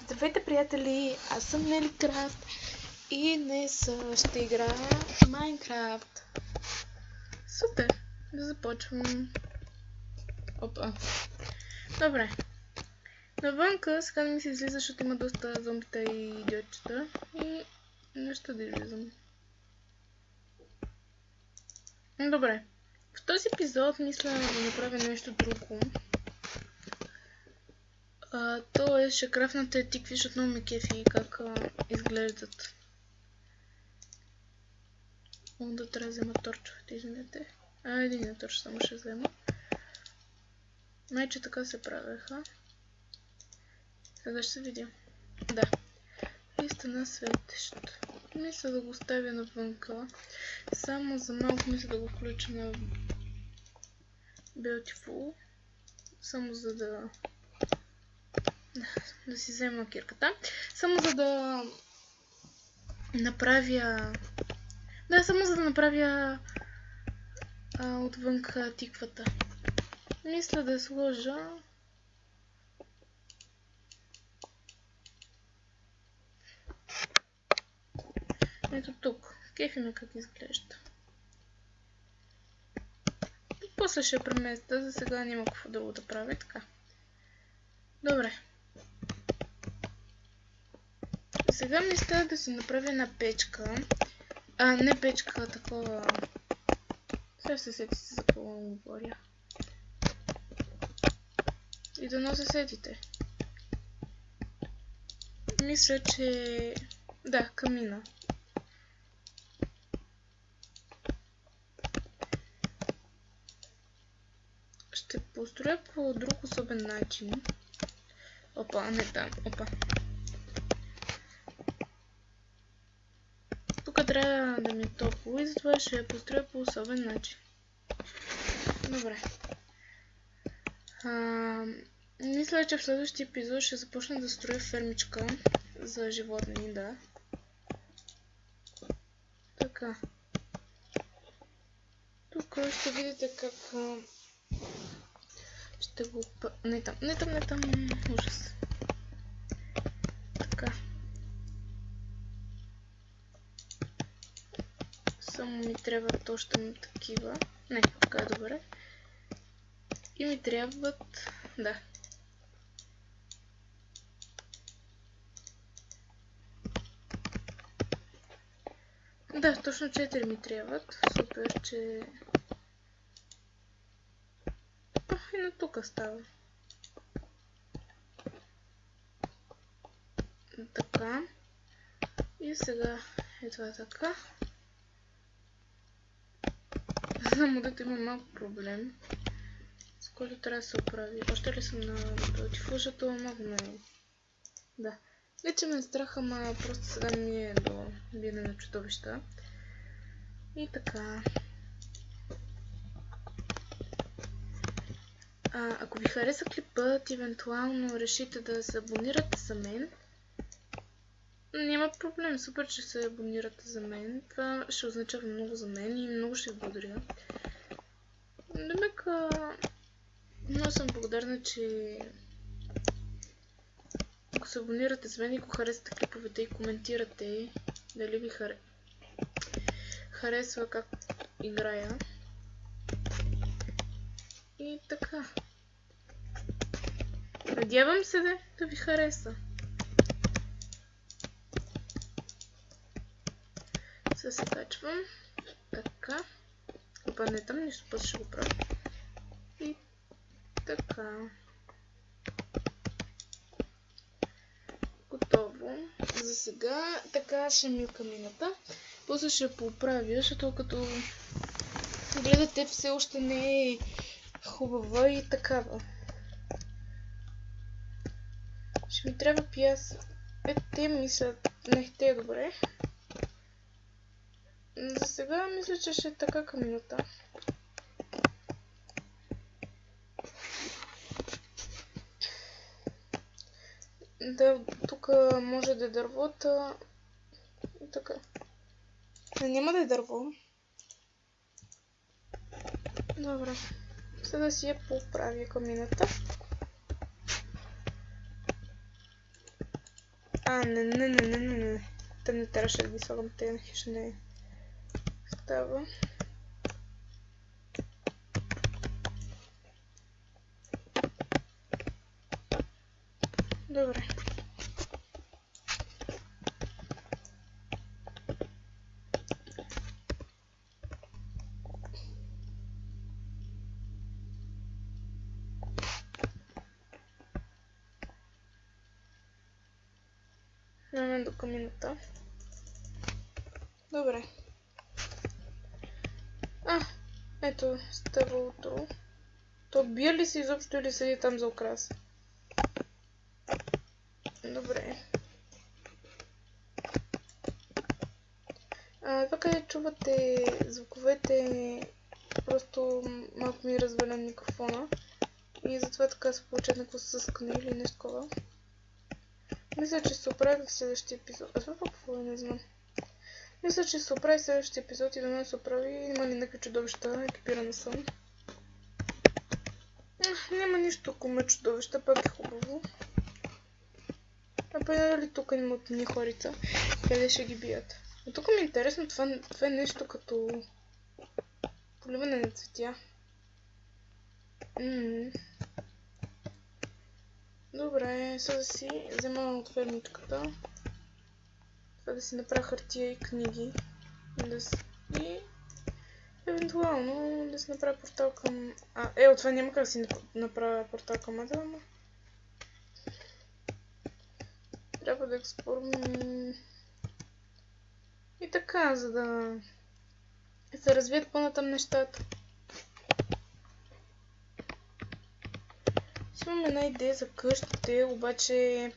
Здравейте, приятели! Аз съм Нели Крафт и днес ще играя Майнкрафт. Супер! Да започвам. Опа. Добре. Навънка сега не ми се излиза, защото има доста зомбита и идиотчета. И нещо да излизам. Добре. В този епизод мисля да направя нещо друго. То е ще крафнате тикви, защото много ме кефи как изглеждат. Да трябва да взема торчовете, извинете. Един торч само ще взема. Майче така се правеха. Сега ще се видя. Да. И стана светещ. Мисля да го оставя навънка. Само за малко мисля да го включа на Beautiful. Само за да си взема кирката. Само за да направя... Да, само за да направя отвънка тиквата. Мисля да сложа... Ето тук. Кефи ме как изглежда. И после ще преместя. За сега няма какво друго да правя. Така. Добре. Сега мисля да си направя една печка. Не печка, такова... Сега се сетите за какво говоря. И дано се сетите. Мисля, че... Да, камина. Ще построя по друг особен начин. Опа, не там. Опа. Тук трябва да ми е топло и затова ще я построя по особен начин. Добре. Мисля, че в следващия епизод ще започна да строя фермичка за животни, да. Така. Тук ще видите как ще го... Не там, ужас. Така. Само ми трябват още такива. Не, така е добре. И ми трябват... Да. Да, точно 4 ми трябват. Супер, че... И на тук става. Така. И сега е това така. Само дето има малко проблем, с който трябва да се оправи. Още ли съм на Beautiful, защото много ме... Да. Не че ме е страх, ама просто сега ми е до биене на чудовища. И така. Ако ви хареса клипът, евентуално решите да се абонирате за мен, няма проблем, супер, че се абонирате за мен. Това ще означава много за мен и много ще ви благодаря. Демека, много съм благодарна, че ако се абонирате за мен и ако харесате клиповете и коментирате дали ви харесва как играя. И така. Надявам се да ви хареса. Сега се качвам. Така. Опа, не там нищо, път ще го правя. И така. Готово. За сега така ще милка мината. После ще я поправя, защото като гледате все още не е хубава и такава. Ще ми трябва пясък. Те мислят. Не, те е добре. За сега мисля, че ще е така камината. Да, тук може да е дървота. Така. Няма да е дърво. Добре. Сега да си я поправя камината. Не. Те не трябваше да ги слагам, те на хищ не става. Добре. Минем до камината. Добре. Ето стърлото. То бие ли се изобщо или седи там за украса? Добре. Това къде чувате звуковете, просто малко ми развалям микрофона. И затова така се получава някакво съскане или нещо такова. Мисля, че се оправя в следващия епизод. Това какво не знам. Мисля, че се оправи в следващия епизод и да ме се оправи. Има ли някакви чудовища? Екипирана съм. Няма нищо, ако има чудовища, пак е хубаво. Дали тук има от ни хорица, къде ще ги бият. Но тук ми е интересно, това е нещо като поливане на цветя. Добре, сега да си взема от фермичката. Това да си направя хартия и книги. И евентуално да си направя портал към... от това няма как да си направя портал към Адама. Трябва да експлорирам... И така, за да се развият по-натам нещата. Имам една идея за къщите, обаче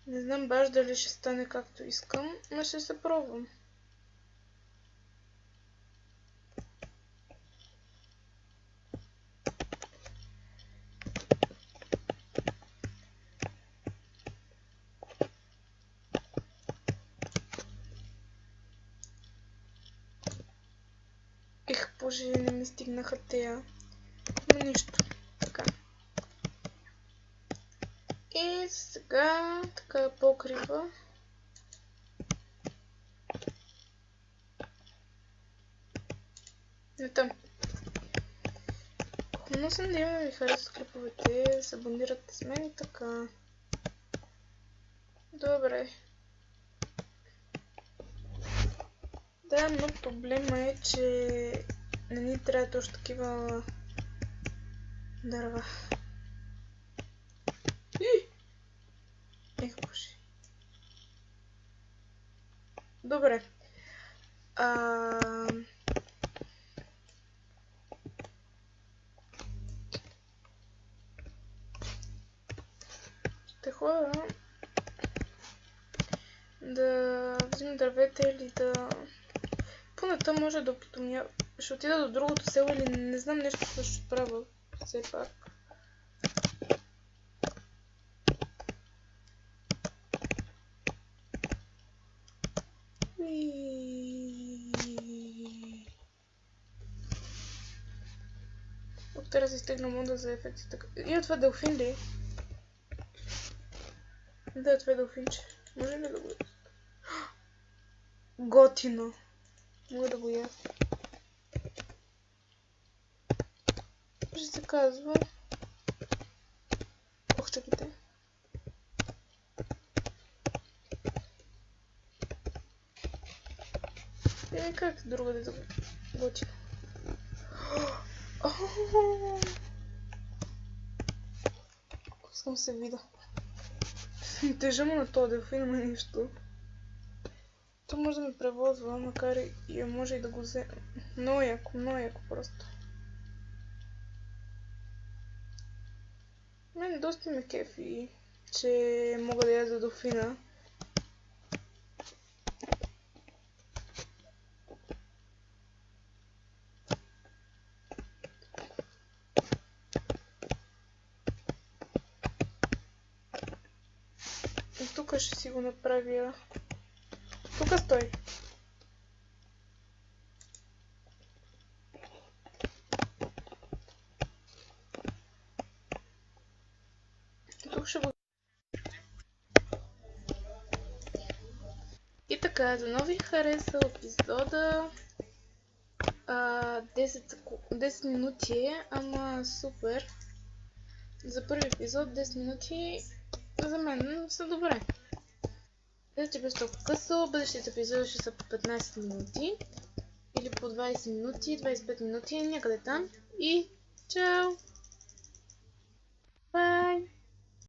не знам баш дали ще стане както искам, но ще се пробвам. Боже, не ми стигнаха тея. Но нищо. Така. И сега така покрива. Не там. Хубаво съм да имам ви харесва клиповете, се абонирате с мен и така. Добре. Да, но проблема е, че не ни трябва точно такива дърва. Боже. Добре. Ще ходя да взимам дървета или да... Поната може да опитомя. Ще отида до другото село или не знам нещо, какво ще правя все пак. Тук трябва да се изтегна мода за ефектите. И това делфин ли? Да, това е делфинче. Може ли да го... Готино! Мога да го я. Ще се казва... Ох, чакайте. Как друго да го... Готино. Искам се вида. Тежа му на този делфин, има нищо. То може да ме превозва, макар и може и да го взема. Много яко просто. Мен доста ме кефи, че мога да язда делфина. И тук ще си го направя. Тук стой. Тук ще го... така, за нови хареса епизода. 10 минути, ама супер. За първи епизод 10 минути за мен са добре. Мисля, че беше толкова късо. Бъдещите епизоди ще са по 15 минути. Или по 20 минути, 25 минути, някъде там. И чао!